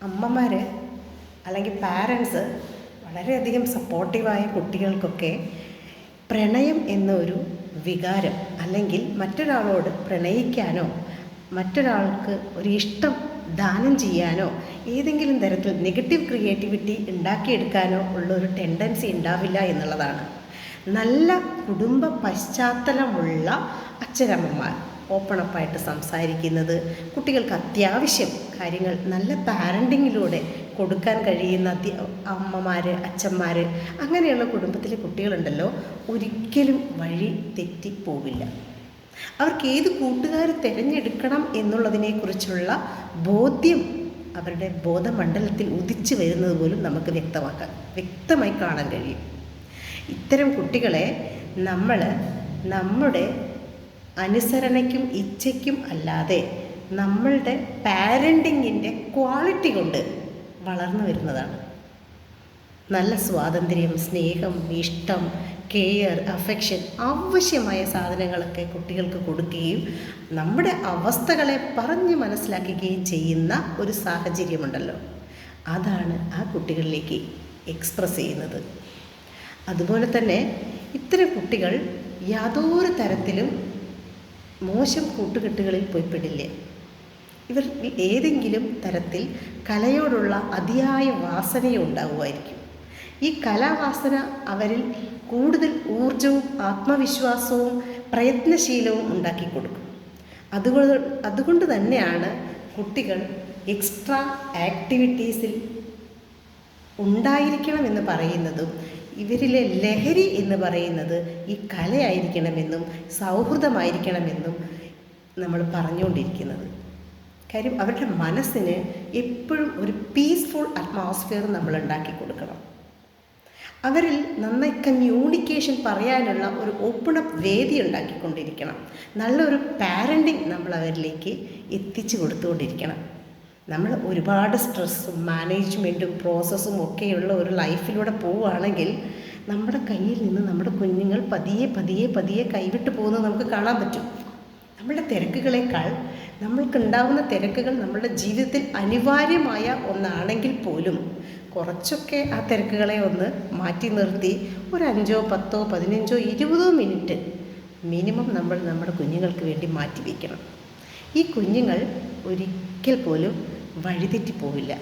അമ്മമാർ അല്ലെങ്കിൽ പാരൻസ് വളരെയധികം സപ്പോർട്ടീവായ കുട്ടികൾക്കൊക്കെ പ്രണയം എന്നൊരു വികാരം അല്ലെങ്കിൽ മറ്റൊരാളോട് പ്രണയിക്കാനോ മറ്റൊരാൾക്ക് ഒരു ഇഷ്ടം ദാനം ചെയ്യാനോ ഏതെങ്കിലും തരത്തിൽ നെഗറ്റീവ് ക്രിയേറ്റിവിറ്റി ഉണ്ടാക്കിയെടുക്കാനോ ഉള്ളൊരു ടെൻഡൻസി ഉണ്ടാവില്ല എന്നുള്ളതാണ്. നല്ല കുടുംബ പശ്ചാത്തലമുള്ള അച്ഛനമ്മമാർ ഓപ്പണപ്പായിട്ട് സംസാരിക്കുന്നത്, കുട്ടികൾക്ക് അത്യാവശ്യം കാര്യങ്ങൾ നല്ല പാരൻറ്റിങ്ങിലൂടെ കൊടുക്കാൻ കഴിയുന്ന അമ്മമാർ അച്ഛന്മാർ അങ്ങനെയുള്ള കുടുംബത്തിലെ കുട്ടികളുണ്ടല്ലോ, ഒരിക്കലും വഴി തെറ്റിപ്പോവില്ല. അവർക്ക് ഏത് കൂട്ടുകാർ തിരഞ്ഞെടുക്കണം എന്നുള്ളതിനെക്കുറിച്ചുള്ള ബോധ്യം അവരുടെ ബോധമണ്ഡലത്തിൽ ഉദിച്ചു വരുന്നത് പോലും നമുക്ക് വ്യക്തമായി കാണാൻ കഴിയും. ഇത്തരം കുട്ടികളെ നമ്മൾ നമ്മുടെ അനുസരണയ്ക്കും ഇച്ഛയ്ക്കും അല്ലാതെ നമ്മളുടെ പാരൻറ്റിങ്ങിൻ്റെ ക്വാളിറ്റി കൊണ്ട് വളർന്നു വരുന്നതാണ്. നല്ല സ്വാതന്ത്ര്യം, സ്നേഹം, ഇഷ്ടം, കെയർ, അഫെക്ഷൻ ആവശ്യമായ സാധനങ്ങളൊക്കെ കുട്ടികൾക്ക് കൊടുക്കുകയും നമ്മുടെ അവസ്ഥകളെ പറഞ്ഞ് മനസ്സിലാക്കുകയും ചെയ്യുന്ന ഒരു സാഹചര്യമുണ്ടല്ലോ, അതാണ് ആ കുട്ടികളിലേക്ക് എക്സ്പ്രസ് ചെയ്യുന്നത്. അതുപോലെ തന്നെ ഇത്തരം കുട്ടികൾ യാതൊരു തരത്തിലും മോശം കൂട്ടുകെട്ടുകളിൽ പോയിപ്പെടില്ല. ഇവർ ഏതെങ്കിലും തരത്തിൽ കലയോടുള്ള അതിയായ വാസനയുണ്ടാവുമായിരിക്കും. ഈ കലാവാസന അവരിൽ കൂടുതൽ ഊർജവും ആത്മവിശ്വാസവും പ്രയത്നശീലവും ഉണ്ടാക്കി കൊടുക്കും. അതുകൊണ്ട് തന്നെയാണ് കുട്ടികൾ എക്സ്ട്രാ ആക്ടിവിറ്റീസിൽ ഉണ്ടായിരിക്കണമെന്ന് പറയുന്നതും ഇവരിലെ ലഹരി എന്ന് പറയുന്നത് ഈ കലയായിരിക്കണമെന്നും സൗഹൃദമായിരിക്കണമെന്നും നമ്മൾ പറഞ്ഞുകൊണ്ടിരിക്കുന്നത്. കാര്യം അവരുടെ മനസ്സിന് എപ്പോഴും ഒരു പീസ്ഫുൾ അറ്റ്മോസ്ഫിയർ നമ്മൾ ഉണ്ടാക്കി കൊടുക്കണം. അവരിൽ നന്നായി കമ്മ്യൂണിക്കേഷൻ പറയാനുള്ള ഒരു ഓപ്പൺ അപ്പ് വേദി ഉണ്ടാക്കിക്കൊണ്ടിരിക്കണം. നല്ലൊരു പാരൻറ്റിങ് നമ്മൾ അവരിലേക്ക് എത്തിച്ചു കൊടുത്തുകൊണ്ടിരിക്കണം. നമ്മൾ ഒരുപാട് സ്ട്രെസ്സും മാനേജ്മെൻറ്റും പ്രോസസ്സും ഒക്കെയുള്ള ഒരു ലൈഫിലൂടെ പോവുകയാണെങ്കിൽ നമ്മുടെ കയ്യിൽ നിന്ന് നമ്മുടെ കുഞ്ഞുങ്ങൾ പതിയെ കൈവിട്ട് പോകുന്നത് നമുക്ക് കാണാൻ പറ്റും. നമ്മളുടെ തിരക്കുകളേക്കാൾ നമ്മൾക്കുണ്ടാവുന്ന തിരക്കുകൾ നമ്മളുടെ ജീവിതത്തിൽ അനിവാര്യമായ ഒന്നാണെങ്കിൽ പോലും കുറച്ചൊക്കെ ആ തിരക്കുകളെ ഒന്ന് മാറ്റി നിർത്തി ഒരു 5, 10, 15, 20 മിനിറ്റ് മിനിമം നമ്മൾ നമ്മുടെ കുഞ്ഞുങ്ങൾക്ക് വേണ്ടി മാറ്റി വയ്ക്കണം. ഈ കുഞ്ഞുങ്ങൾ ഒരിക്കൽ പോലും വഴിതെറ്റിപ്പോവില്ല.